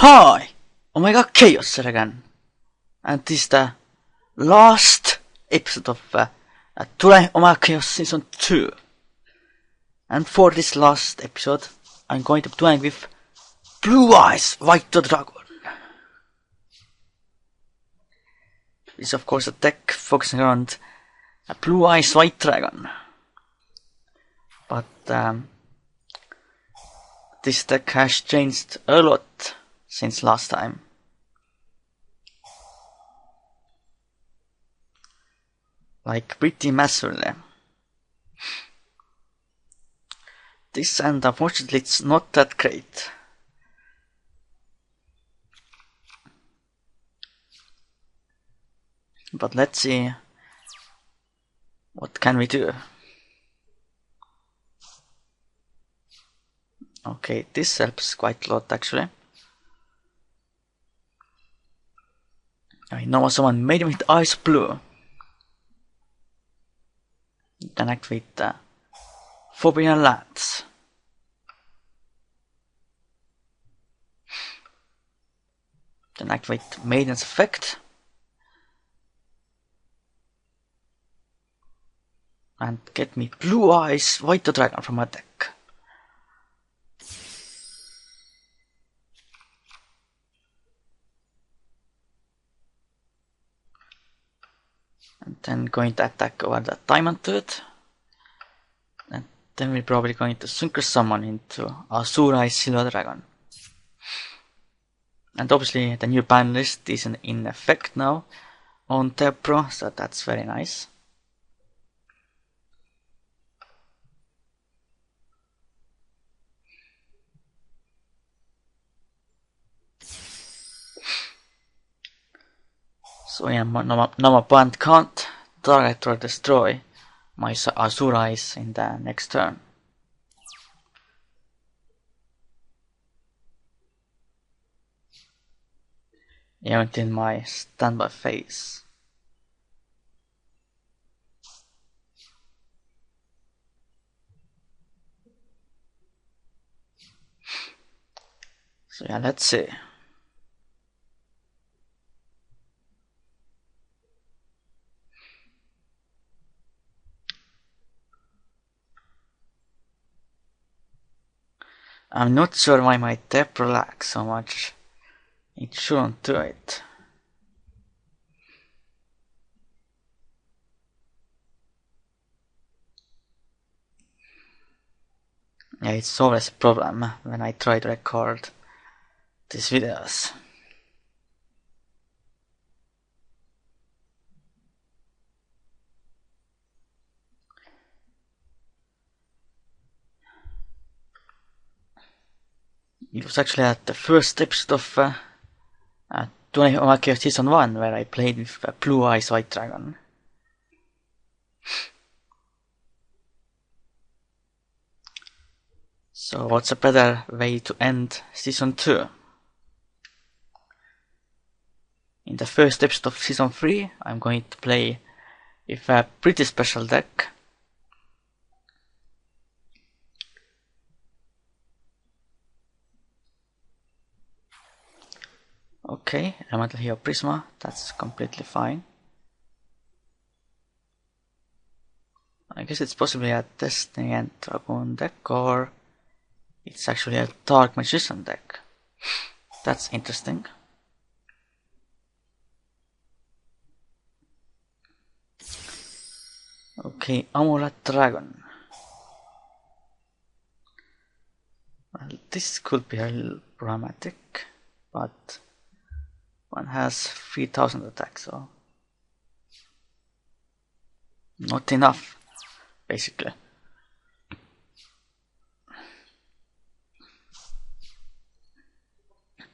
Hi! Omega Khaos here again, and this is the last episode of Dueling Omega Khaos Season 2. And for this last episode, I'm going to be dueling with Blue Eyes White Dragon. This is of course a deck focusing around a Blue Eyes White Dragon. But this deck has changed a lot since last time. Like pretty massively. This end unfortunately it's not that great. But let's see what can we do. Okay, this helps quite a lot actually. I know someone made him with eyes blue. Then activate the Forbidden Lands. Then activate Maiden's effect. And get me Blue Eyes White Dragon from my deck. And then going to attack over the Diamond to it. And then we're probably going to Synchro Summon into Azure Silver Dragon. And obviously the new ban list is in effect now on Tebro, so that's very nice. So yeah, now my opponent can't target or destroy my Azure Eyes in the next turn. Even in my standby phase. So yeah, let's see. I'm not sure why my Tebro lags so much. It shouldn't do it. Yeah, it's always a problem when I try to record these videos. It was actually at the first episode of Dueling Omega Khaos Season 1 where I played with Blue Eyes White Dragon. So what's a better way to end Season 2? In the first episode of Season 3 I'm going to play with a pretty special deck. Okay, Elemental Hero Prisma, that's completely fine. I guess it's possibly a Destiny and Dragon deck, or it's actually a Dark Magician deck. That's interesting. Okay, Amulet Dragon. Well, this could be a little dramatic, but one has 3000 attack, so not enough, basically.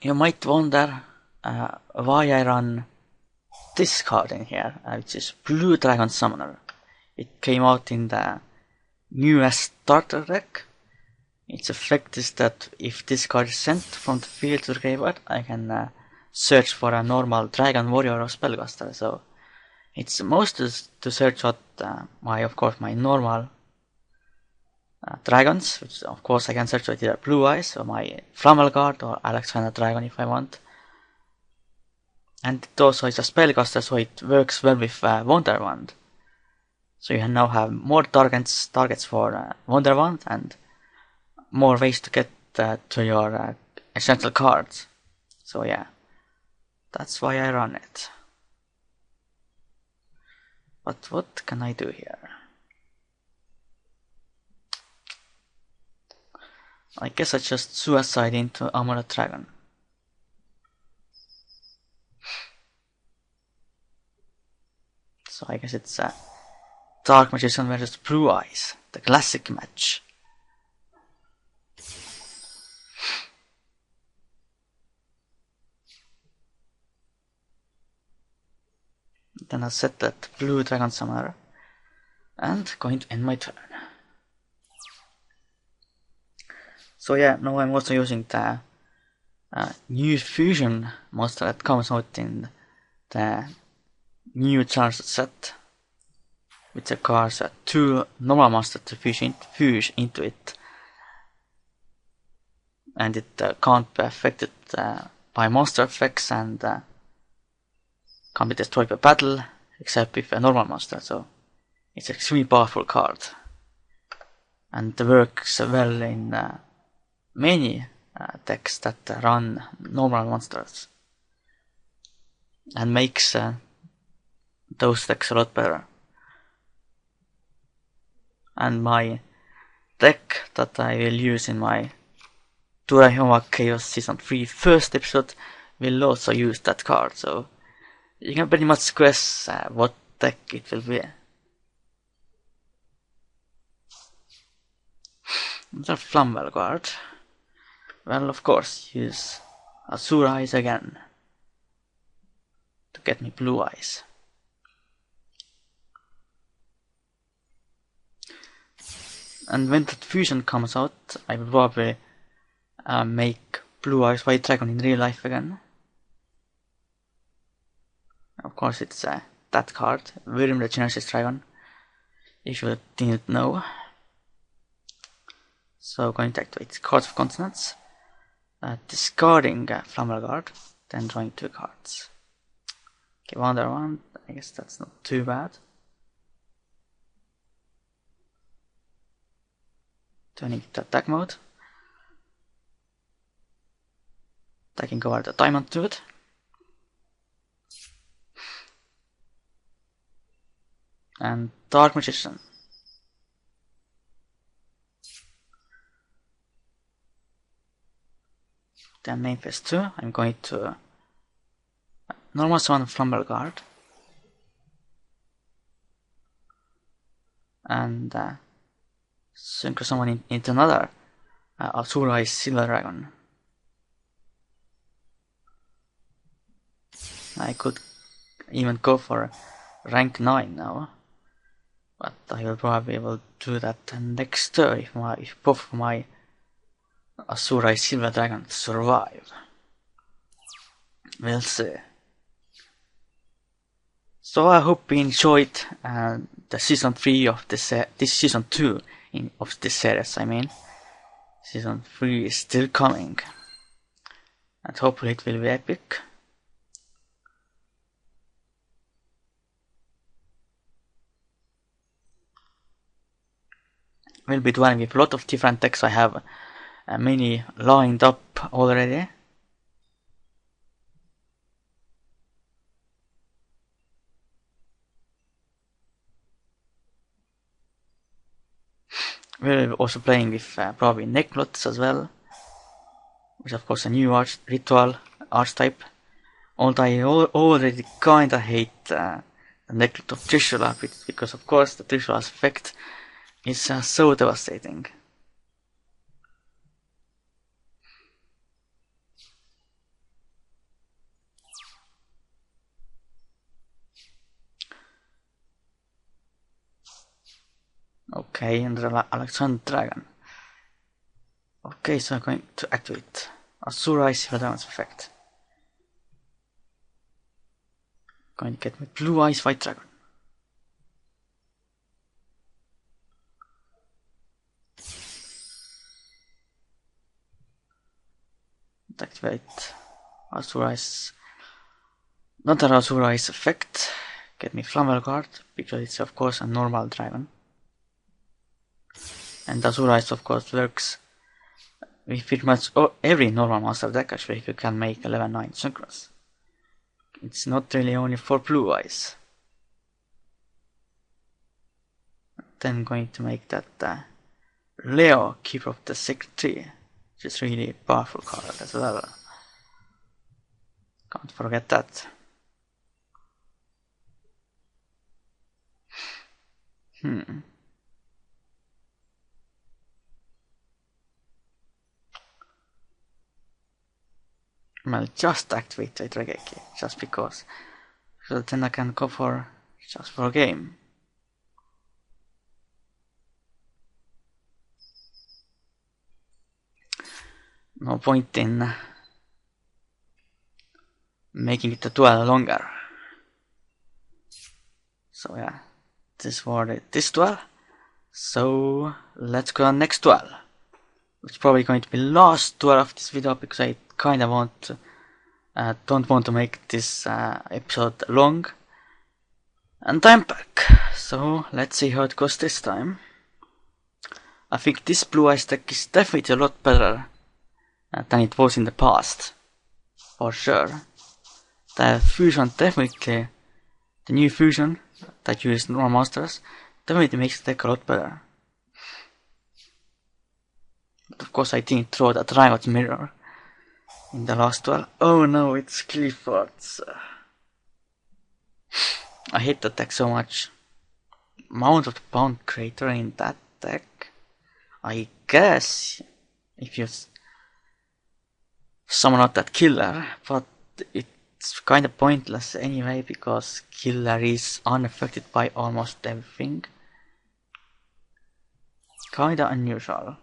You might wonder why I run this card in here, which is Blue Dragon Summoner. It came out in the newest starter deck. Its effect is that if this card is sent from the field to the graveyard, I can search for a normal Dragon Warrior or Spellcaster. So it's mostly to search out my normal dragons, which of course I can search with either Blue Eyes or my Flammel Guard or Alexander Dragon if I want. And it also is a spellcaster, so it works well with Wonderwand. So you now have more targets for Wonderwand and more ways to get to your essential cards. So yeah, that's why I run it. But what can I do here? I guess I just suicide into Armored Dragon. So I guess it's a Dark Magician versus Blue Eyes, the classic match. Then I'll set that Blue Dragon Summoner and going to end my turn. So yeah, now I'm also using the new fusion monster that comes out in the new charged set, which requires 2 normal monsters to fuse into it, and it can't be affected by monster effects and can't be destroyed by battle except with a normal monster, so it's an extremely powerful card and works well in many decks that run normal monsters and makes those decks a lot better. And my deck that I will use in my Dueling Omega Khaos Season 3 first episode will also use that card, so you can pretty much guess what deck it will be. The Flammel Guard. Well, of course, use Azure Eyes again to get me Blue Eyes. And when that fusion comes out, I will probably make Blue Eyes White Dragon in real life again. Of course, it's that card, Wyrm the Genesis Dragon, if you didn't know. So going to activate Cards of Consonants, discarding Flammel Guard, then drawing 2 cards. Okay, Wonderwand, I guess that's not too bad. Turning to attack mode. Taking over the Diamond Tooth. And Dark Magician. Then main phase 2, I'm going to normal summon Flammel Guard. And synchro summon into another Azure Eyes Silver Dragon. I could even go for rank 9 now, but I will probably be able to do that next turn if both of my Azure Eyes Silver Dragon survive. We'll see. So I hope you enjoyed the season 3 of this season 2 of this series. I mean, season 3 is still coming, and hopefully it will be epic. We'll be dwelling with a lot of different decks. I have many lined up already. We're also playing with probably Necklots as well, which is of course a new ritual archetype. Although I already kinda hate the Necklot of Trishula, because of course the Trishula's effect is so devastating. Okay, and Alexander Dragon. Okay, so I'm going to activate Azure Eyes Silver Dragon's effect. Going to get me Blue Eyes White Dragon. Activate Azurize. Not an Azurize effect. Get me Flammable card, because it's of course a normal dragon. And Azurize of course works with pretty much every normal monster deck actually, if you can make 11-9 synchronous. It's not really only for blue eyes. Then going to make that Leo, Keeper of the Sacred Tree, which is really powerful card as well. Can't forget that. I'll just activate Regeki, just because. So then I can go for just for a game. No point in making it a duel longer. So yeah, this was this duel. So let's go on next duel. It's probably going to be last duel of this video because I kind of don't want to make this episode long. And I'm back. So let's see how it goes this time. I think this blue eyes deck is definitely a lot better than it was in the past, for sure. The fusion definitely, the new fusion that uses normal monsters, definitely makes the deck a lot better. But of course I didn't throw that Riot Mirror in the last duel. Oh no, it's Clifford's. I hate that deck so much. Mount of the Bound Crater in that deck. I guess if you summon out that killer, but it's kind of pointless anyway because killer is unaffected by almost everything. Kinda unusual.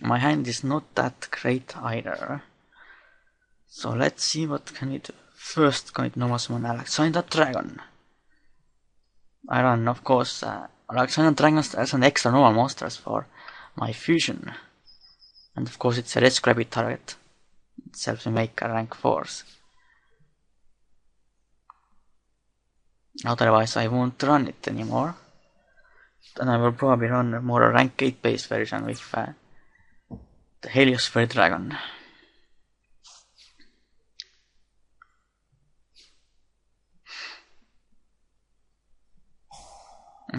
My hand is not that great either. So let's see what can we do. First going to normal summon Alexander Dragon. I run of course Alexander Dragons as an extra normal monsters for my fusion. And of course it's a red scrappy target. It helps me make a rank 4s. Otherwise I won't run it anymore. Then I will probably run more a rank 8 base version with the Heliosphere Dragon.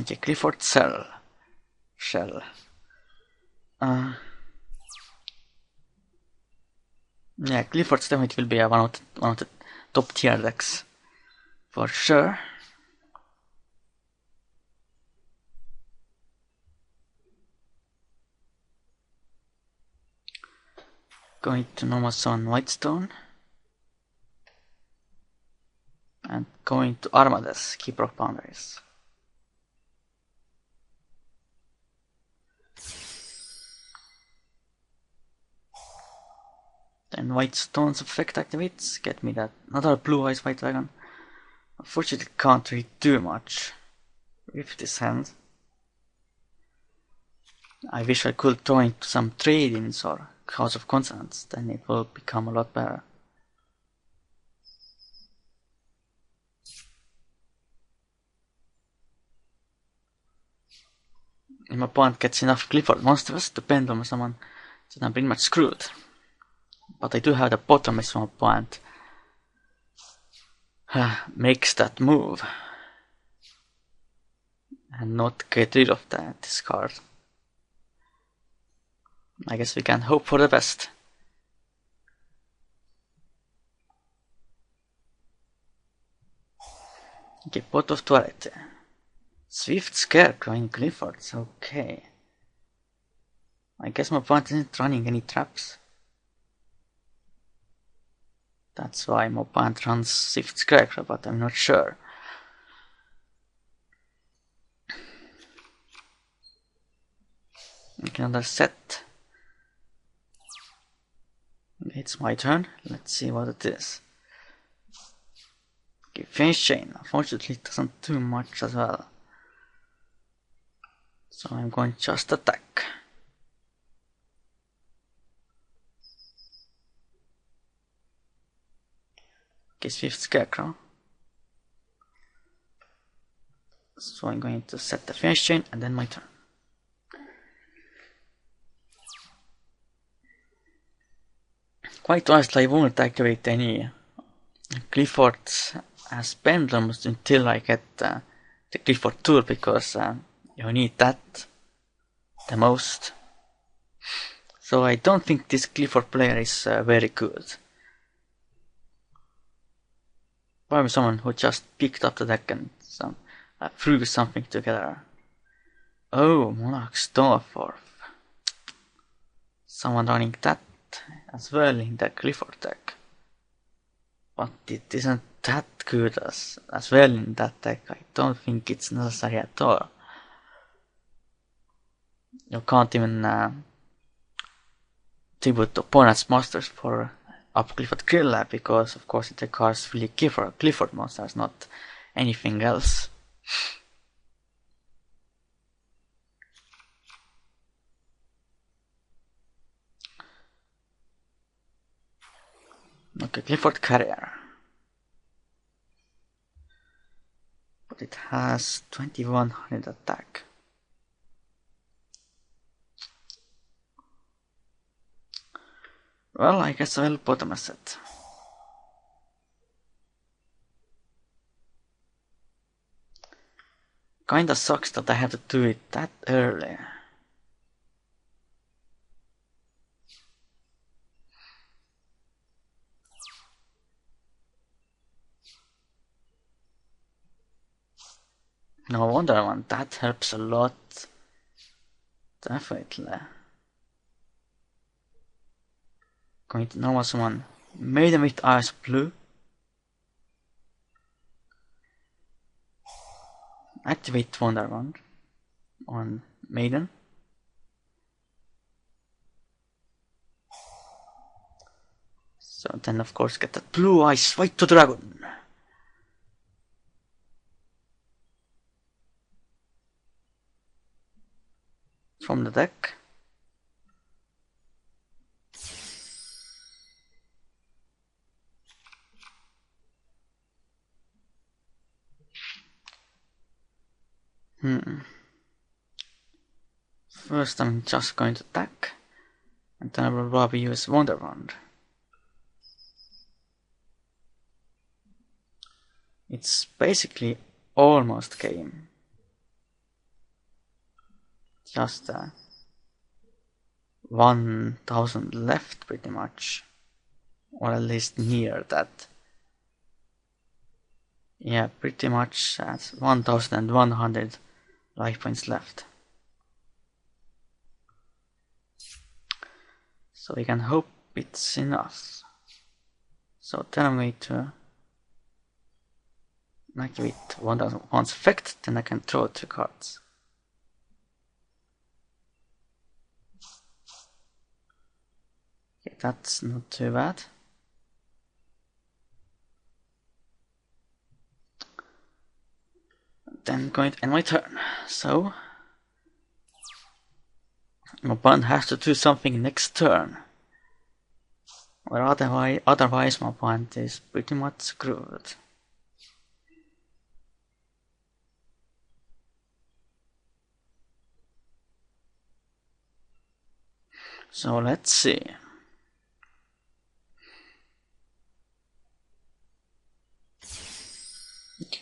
Okay, Clifford Shell. Yeah, Clifford's definitely will be one of the top tier decks. For sure. Going to normal summon Whitestone. And going to Armades, Keeper of Boundaries. Then Whitestone's effect activates, get me that another blue eyes white dragon. Unfortunately can't really do much with this hand. I wish I could throw into some trade-ins or House of Consonants, then it will become a lot better. If my opponent gets enough Clifford monsters to pendulum someone, then I'm pretty much screwed. But I do have the bottom if my opponent makes that move and not get rid of this card. I guess we can hope for the best. Okay, Pot of Duality. Swift Scarecrow in Clifford's, okay. I guess my opponent isn't running any traps. That's why my opponent runs Swift Scarecrow, but I'm not sure. Okay, another set. It's my turn. Let's see what it is. Okay, Phase Chain. Unfortunately, it doesn't do much as well. So I'm going to just attack. Case 5th Scarecrow. So I'm going to set the finish chain and then my turn. Quite honestly, I won't activate any Clifford's as pendulums until I get the Clifford tool, because you need that the most. So I don't think this Clifford player is very good. Probably someone who just picked up the deck and threw something together. Oh, Monarch Stormforth. Someone running that as well in the Clifford deck. But it isn't that good as well in that deck. I don't think it's necessary at all. You can't even tribute opponent's monsters for up Clifford Grilla, because of course it requires fully Clifford monsters, not anything else. Okay, Clifford Carrier. But it has 2100 attack. Well, I guess I'll bottom a set. Kinda sucks that I have to do it that early. No wonder one, that helps a lot. Definitely. Going to normal summon Maiden with Eyes Blue. Activate Wonder Wand on Maiden. So then of course get that Blue Eyes Fight to Dragon. From the deck. First I'm just going to attack, and then I will probably use Wonder Wand. It's basically almost game. Just 1000 left pretty much. Or at least near that. Yeah, pretty much 1100 life points left. So we can hope it's enough. So then I'm going to activate Wonder Wand's effect, then I can draw 2 cards. Okay, that's not too bad. Then going to end my turn. So my opponent has to do something next turn, or otherwise my opponent is pretty much screwed. So let's see.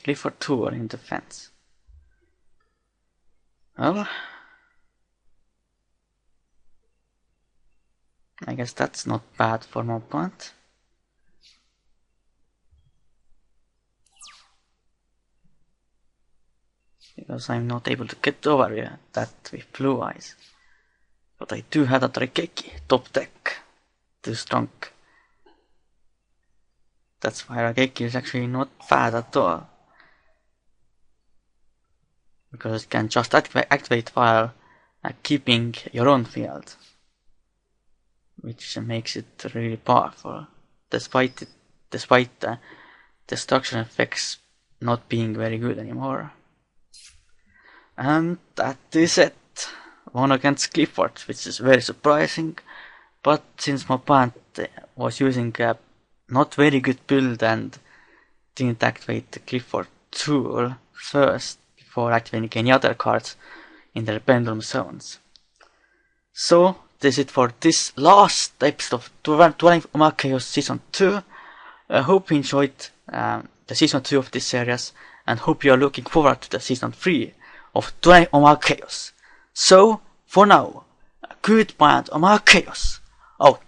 Clifford Tour in defense. Well, I guess that's not bad for my opponent. Because I'm not able to get over that with Blue Eyes. But I do have a Raigeki top deck. Too strong. That's why Raigeki is actually not bad at all. Because it can just activate while keeping your own field. Which makes it really powerful. Despite the destruction effects not being very good anymore. And that is it. One against Clifford, which is very surprising. But since my opponent was using a not very good build and didn't activate the Clifford tool first before activating any other cards in their pendulum zones. So, this is it for this last episode of Dueling Omega Khaos Season 2. I hope you enjoyed the Season 2 of this series, and hope you are looking forward to the Season 3 of Dueling Omega Khaos. So, for now, goodbye and Omega Khaos out.